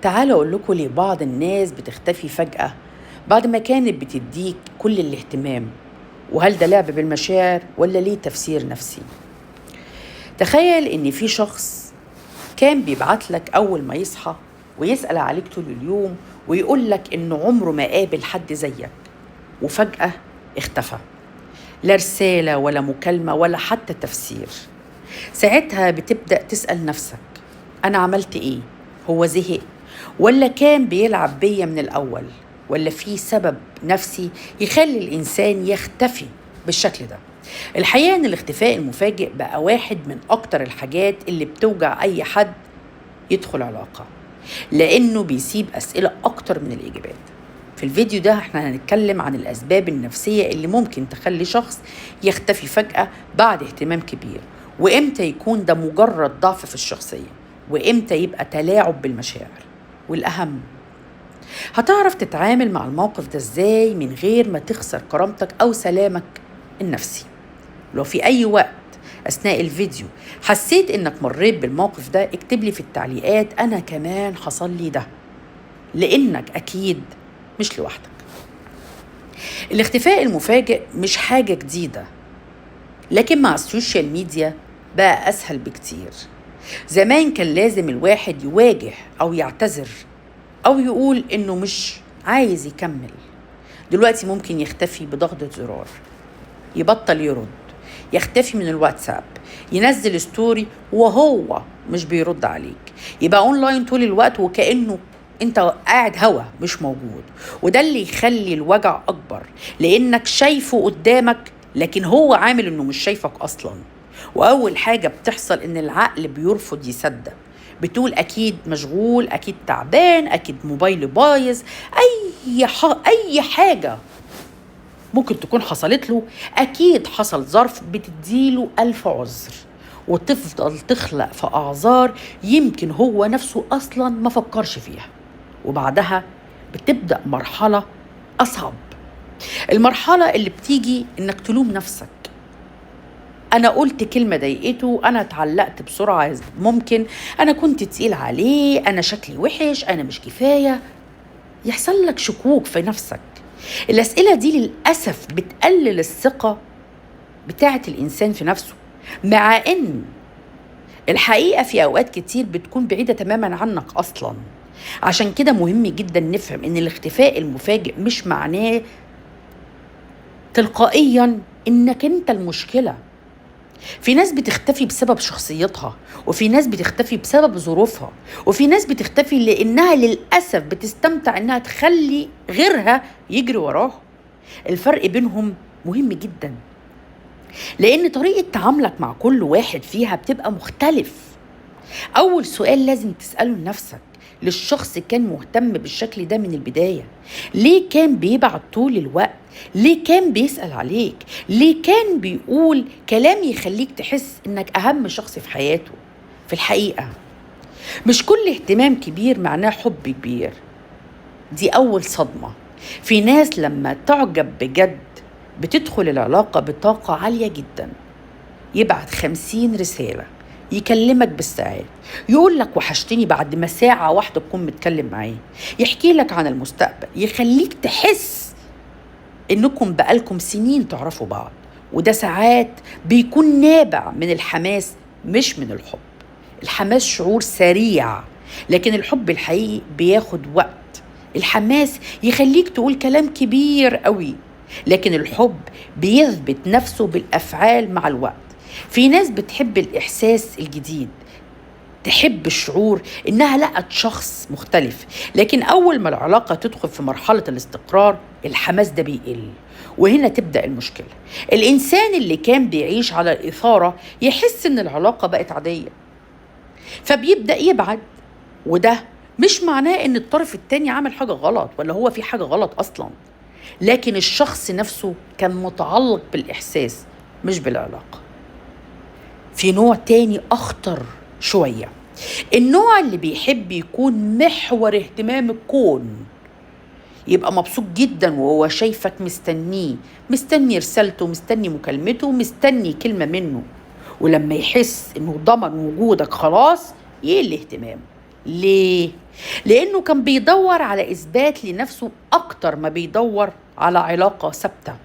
تعالوا أقول لكم ليه بعض الناس بتختفي فجأة بعد ما كانت بتديك كل الاهتمام، وهل ده لعب بالمشاعر ولا ليه تفسير نفسي؟ تخيل إن في شخص كان بيبعت لك أول ما يصحى ويسأل عليك طول اليوم ويقول لك إنه عمره ما قابل حد زيك، وفجأة اختفى، لا رسالة ولا مكالمة ولا حتى تفسير. ساعتها بتبدأ تسأل نفسك: أنا عملت إيه؟ هو زهق؟ ولا كان بيلعب بيا من الأول؟ ولا في سبب نفسي يخلي الإنسان يختفي بالشكل ده؟ الحقيقة إن الاختفاء المفاجئ بقى واحد من أكتر الحاجات اللي بتوجع أي حد يدخل علاقة، لأنه بيسيب أسئلة أكتر من الإجابات. في الفيديو ده احنا هنتكلم عن الأسباب النفسية اللي ممكن تخلي شخص يختفي فجأة بعد اهتمام كبير، وإمتى يكون ده مجرد ضعف في الشخصية، وإمتى يبقى تلاعب بالمشاعر. والأهم، هتعرف تتعامل مع الموقف ده إزاي من غير ما تخسر كرامتك أو سلامك النفسي. لو في أي وقت أثناء الفيديو حسيت إنك مريت بالموقف ده، اكتب لي في التعليقات أنا كمان حصل لي ده، لأنك أكيد مش لوحدك. الاختفاء المفاجئ مش حاجة جديدة، لكن مع السوشيال ميديا بقى أسهل بكتير. زمان كان لازم الواحد يواجه أو يعتذر أو يقول إنه مش عايز يكمل. دلوقتي ممكن يختفي بضغطة زرار، يبطل يرد، يختفي من الواتساب، ينزل ستوري وهو مش بيرد عليك، يبقى اونلاين طول الوقت وكأنه انت قاعد هوا مش موجود. وده اللي يخلي الوجع اكبر، لانك شايفه قدامك لكن هو عامل انه مش شايفك اصلا. واول حاجة بتحصل ان العقل بيرفض يصدق، بتقول اكيد مشغول، اكيد تعبان، اكيد موبايله بايظ، اي حاجة ممكن تكون حصلت له، أكيد حصل ظرف، بتديله 1000 عذر، وتفضل تخلق في أعذار يمكن هو نفسه أصلا ما فكرش فيها. وبعدها بتبدأ مرحلة أصعب، المرحلة اللي بتيجي إنك تلوم نفسك: أنا قلت كلمة ضايقته، أنا اتعلقت بسرعة، ممكن أنا كنت تقيل عليه، أنا شكلي وحش، أنا مش كفاية. يحصل لك شكوك في نفسك. الأسئلة دي للأسف بتقلل الثقة بتاعة الإنسان في نفسه، مع إن الحقيقة في أوقات كتير بتكون بعيدة تماما عنك أصلا. عشان كده مهم جدا نفهم إن الاختفاء المفاجئ مش معناه تلقائيا إنك أنت المشكلة. في ناس بتختفي بسبب شخصيتها، وفي ناس بتختفي بسبب ظروفها، وفي ناس بتختفي لأنها للأسف بتستمتع إنها تخلي غيرها يجري وراها. الفرق بينهم مهم جدا، لأن طريقة تعاملك مع كل واحد فيها بتبقى مختلف. أول سؤال لازم تسأله لنفسك: للشخص كان مهتم بالشكل ده من البداية؟ ليه كان بيبعت طول الوقت؟ ليه كان بيسأل عليك؟ ليه كان بيقول كلام يخليك تحس إنك أهم شخص في حياته؟ في الحقيقة مش كل اهتمام كبير معناه حب كبير، دي أول صدمة. في ناس لما تعجب بجد بتدخل العلاقة بطاقة عالية جدا، يبعت 50 رسالة، يكلمك بالساعات، يقول لك وحشتني بعد ما ساعة واحدة تكون متكلم معاه، يحكي لك عن المستقبل، يخليك تحس إنكم بقالكم سنين تعرفوا بعض. وده ساعات بيكون نابع من الحماس مش من الحب. الحماس شعور سريع، لكن الحب الحقيقي بياخد وقت. الحماس يخليك تقول كلام كبير قوي، لكن الحب بيثبت نفسه بالأفعال مع الوقت. في ناس بتحب الإحساس الجديد، تحب الشعور إنها لقت شخص مختلف، لكن أول ما العلاقة تدخل في مرحلة الاستقرار الحماس ده بيقل، وهنا تبدأ المشكلة. الإنسان اللي كان بيعيش على الإثارة يحس إن العلاقة بقت عادية، فبيبدأ يبعد. وده مش معناه إن الطرف التاني عمل حاجة غلط ولا هو في حاجة غلط أصلا، لكن الشخص نفسه كان متعلق بالإحساس مش بالعلاقة. في نوع تاني أخطر شوية، النوع اللي بيحب يكون محور اهتمام الكون، يبقى مبسوط جدا وهو شايفك مستنيه، مستني رسالته، مستني مكالمته، مستني كلمة منه، ولما يحس انه ضمن وجودك خلاص يقل اهتمام. ليه؟ لأنه كان بيدور على إثبات لنفسه أكتر ما بيدور على علاقة ثابتة،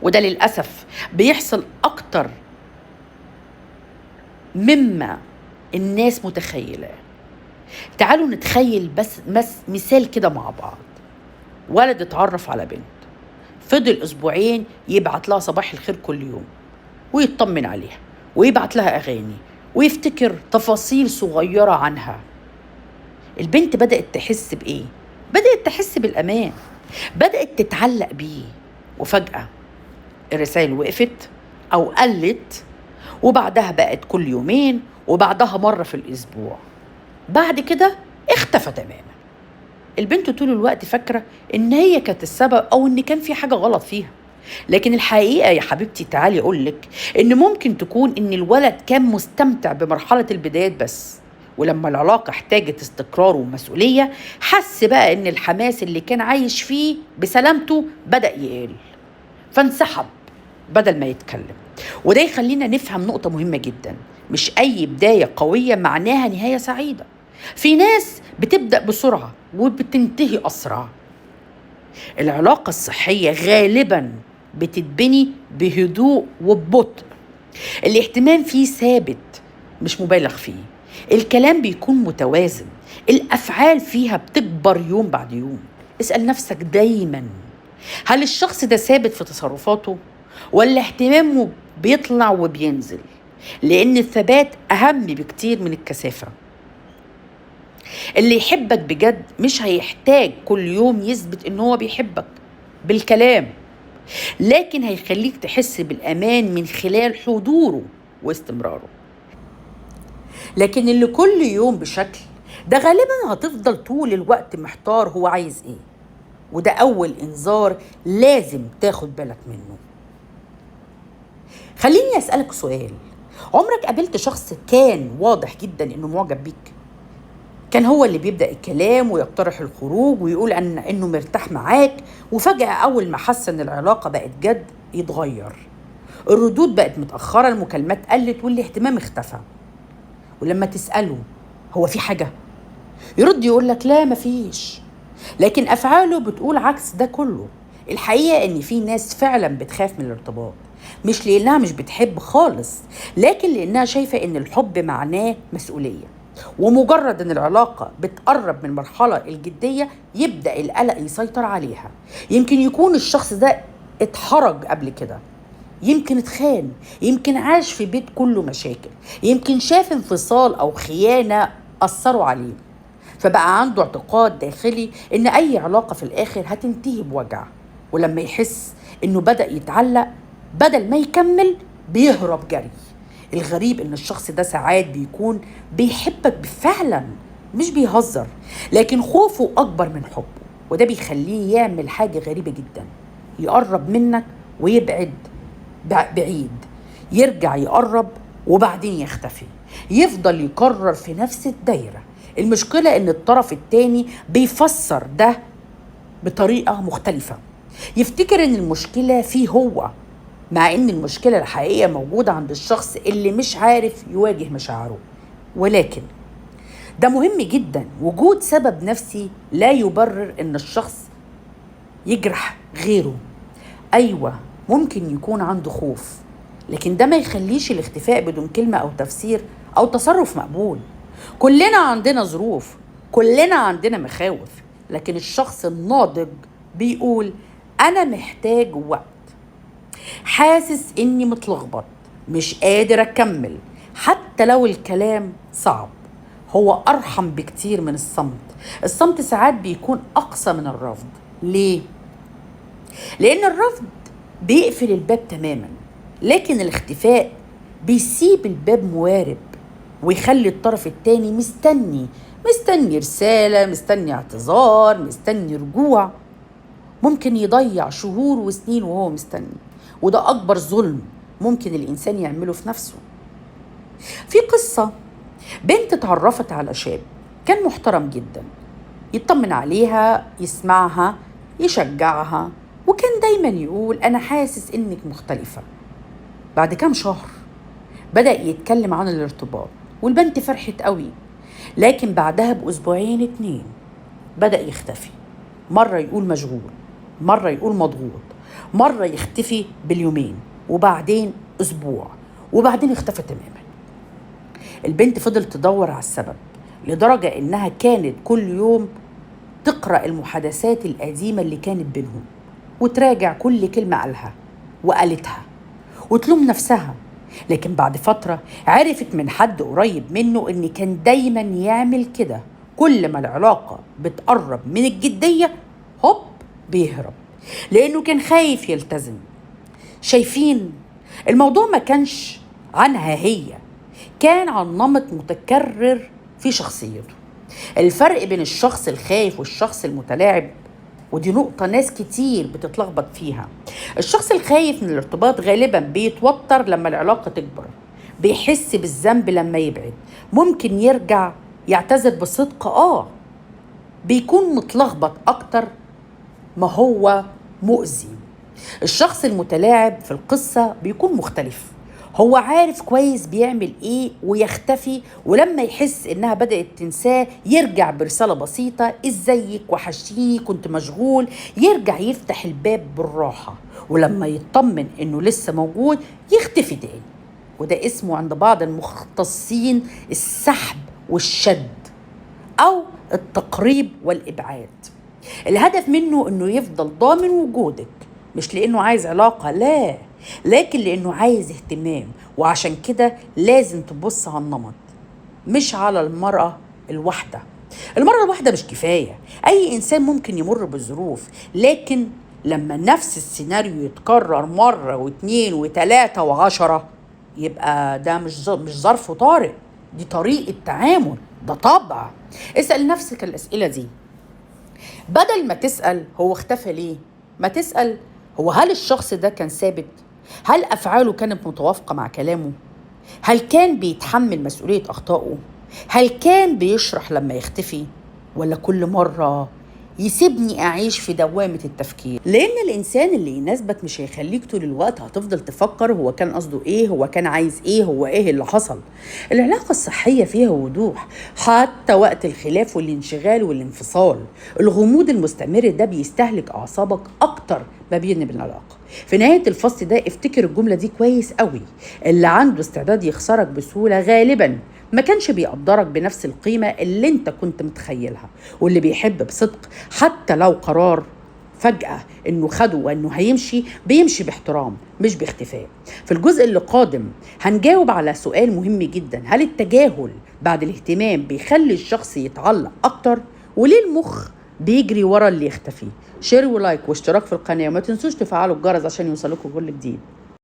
وده للأسف بيحصل أكتر مما الناس متخيلة. تعالوا نتخيل بس مثال كده مع بعض. ولد اتعرف على بنت، فضل أسبوعين يبعت لها صباح الخير كل يوم ويطمن عليها ويبعت لها أغاني ويفتكر تفاصيل صغيرة عنها. البنت بدأت تحس بإيه؟ بدأت تحس بالأمان، بدأت تتعلق بيه. وفجأة الرسائل وقفت أو قلت، وبعدها بقت كل يومين، وبعدها مرة في الأسبوع. بعد كده اختفى تماما. البنت طول الوقت فاكرة إن هي كانت السبب أو إن كان في حاجة غلط فيها، لكن الحقيقة يا حبيبتي تعالي أقولك إن ممكن تكون إن الولد كان مستمتع بمرحلة البدايات بس، ولما العلاقة احتاجت استقرار ومسؤولية حس بقى إن الحماس اللي كان عايش فيه بسلامته بدأ يقل، فانسحب بدل ما يتكلم. وده يخلينا نفهم نقطة مهمة جدا: مش أي بداية قوية معناها نهاية سعيدة. في ناس بتبدأ بسرعة وبتنتهي أسرع. العلاقة الصحية غالبا بتتبني بهدوء وببطء، الاهتمام فيه ثابت مش مبالغ فيه، الكلام بيكون متوازن، الأفعال فيها بتكبر يوم بعد يوم. اسأل نفسك دايما: هل الشخص ده ثابت في تصرفاته ولا اهتمامه بيطلع وبينزل؟ لأن الثبات أهم بكتير من الكثافة. اللي يحبك بجد مش هيحتاج كل يوم يثبت إنه هو بيحبك بالكلام، لكن هيخليك تحس بالأمان من خلال حضوره واستمراره. لكن اللي كل يوم بشكل ده غالبا هتفضل طول الوقت محتار هو عايز ايه، وده أول إنذار لازم تاخد بالك منه. خليني أسألك سؤال: عمرك قابلت شخص كان واضح جدا إنه معجب بيك؟ كان هو اللي بيبدأ الكلام ويقترح الخروج ويقول إنه مرتاح معاك، وفجأة أول ما حس إن العلاقة بقت جد يتغير، الردود بقت متأخرة، المكالمات قلت، والاهتمام اختفى. ولما تسأله هو في حاجة، يرد يقولك لا مفيش، لكن أفعاله بتقول عكس ده كله. الحقيقة إن في ناس فعلا بتخاف من الارتباط، مش لأنها مش بتحب خالص، لكن لأنها شايفة إن الحب معناه مسؤولية، ومجرد إن العلاقة بتقرب من مرحلة الجدية يبدأ القلق يسيطر عليها. يمكن يكون الشخص ده اتحرج قبل كده، يمكن اتخان، يمكن عاش في بيت كله مشاكل، يمكن شاف انفصال أو خيانة أثروا عليه، فبقى عنده اعتقاد داخلي إن أي علاقة في الآخر هتنتهي بوجع. ولما يحس إنه بدأ يتعلق بدل ما يكمل بيهرب جري. الغريب إن الشخص ده ساعات بيكون بيحبك فعلا مش بيهزر، لكن خوفه أكبر من حبه، وده بيخليه يعمل حاجة غريبة جدا: يقرب منك ويبعد بعيد، يرجع يقرب وبعدين يختفي، يفضل يكرر في نفس الدايرة. المشكلة إن الطرف التاني بيفسر ده بطريقة مختلفة، يفتكر إن المشكلة فيه هو، مع إن المشكلة الحقيقية موجودة عند الشخص اللي مش عارف يواجه مشاعره. ولكن ده مهم جدا، وجود سبب نفسي لا يبرر إن الشخص يجرح غيره. أيوة ممكن يكون عنده خوف، لكن ده ما يخليش الاختفاء بدون كلمة أو تفسير أو تصرف مقبول. كلنا عندنا ظروف، كلنا عندنا مخاوف، لكن الشخص الناضج بيقول: أنا محتاج وقت، حاسس إني متلخبط، مش قادر أكمل. حتى لو الكلام صعب، هو أرحم بكتير من الصمت. الصمت ساعات بيكون أقصى من الرفض. ليه؟ لأن الرفض بيقفل الباب تماما، لكن الاختفاء بيسيب الباب موارب ويخلي الطرف التاني مستني رسالة، مستني اعتذار، مستني رجوع. ممكن يضيع شهور وسنين وهو مستني، وده أكبر ظلم ممكن الإنسان يعمله في نفسه. في قصة: بنت اتعرفت على شاب كان محترم جدا، يطمن عليها، يسمعها، يشجعها، وكان دايما يقول: أنا حاسس إنك مختلفة. بعد كام شهر بدأ يتكلم عن الارتباط، والبنت فرحت قوي، لكن بعدها بأسبوعين 2 بدأ يختفي. مرة يقول مشغول، مرة يقول مضغوط، مرة يختفي باليومين، وبعدين أسبوع، وبعدين اختفى تماما. البنت فضلت تدور على السبب، لدرجة إنها كانت كل يوم تقرأ المحادثات القديمة اللي كانت بينهم، وتراجع كل كلمة قالها وقالتها، وتلوم نفسها. لكن بعد فترة عرفت من حد قريب منه إن كان دايما يعمل كده، كل ما العلاقة بتقرب من الجدية هوب بيهرب، لأنه كان خايف يلتزم. شايفين؟ الموضوع ما كانش عنها هي، كان عن نمط متكرر في شخصيته. الفرق بين الشخص الخايف والشخص المتلاعب، ودي نقطة ناس كتير بتتلخبط فيها. الشخص الخايف من الارتباط غالبا بيتوتر لما العلاقة تكبر، بيحس بالذنب لما يبعد، ممكن يرجع يعتذر بصدق، بيكون متلخبط أكتر ما هو مؤذي. الشخص المتلاعب في القصة بيكون مختلف، هو عارف كويس بيعمل ايه ويختفي، ولما يحس انها بدأت تنساه يرجع برسالة بسيطة: ازيك، وحشتيني، كنت مشغول. يرجع يفتح الباب بالراحة، ولما يطمن انه لسه موجود يختفي تاني. وده اسمه عند بعض المختصين السحب والشد، او التقريب والابعاد. الهدف منه انه يفضل ضامن وجودك، مش لانه عايز علاقة، لا، لكن لانه عايز اهتمام. وعشان كده لازم تبص على النمط، مش على المرأة الواحدة. المرأة الواحدة مش كفاية، اي انسان ممكن يمر بالظروف، لكن لما نفس السيناريو يتكرر مرة واثنين وثلاثة وعشرة، يبقى ده مش ظرف طارئ، دي طريقة تعامل، ده طبع. اسأل نفسك الأسئلة دي، بدل ما تسأل هو اختفى ليه، ما تسأل هو هل الشخص ده كان ثابت؟ هل أفعاله كانت متوافقة مع كلامه؟ هل كان بيتحمل مسؤولية أخطائه؟ هل كان بيشرح لما يختفي؟ ولا كل مرة يسيبني أعيش في دوامة التفكير؟ لأن الإنسان اللي يناسبك مش هيخليك طول الوقت هتفضل تفكر هو كان قصده إيه، هو كان عايز إيه، هو إيه اللي حصل. العلاقة الصحية فيها وضوح حتى وقت الخلاف والانشغال والانفصال. الغموض المستمر ده بيستهلك أعصابك أكتر ما بينهي العلاقة. في نهاية الفصل ده افتكر الجملة دي كويس قوي: اللي عنده استعداد يخسرك بسهولة غالباً ما كانش بيقدرك بنفس القيمة اللي انت كنت متخيلها. واللي بيحب بصدق حتى لو قرار فجأة انه خده وانه هيمشي، بيمشي باحترام مش باختفاء. في الجزء اللي قادم هنجاوب على سؤال مهم جدا: هل التجاهل بعد الاهتمام بيخلي الشخص يتعلق اكتر؟ وليه المخ بيجري ورا اللي يختفي؟ شير ولايك واشتراك في القناة، وما تنسوش تفعلوا الجرس عشان يوصلكوا كل جديد.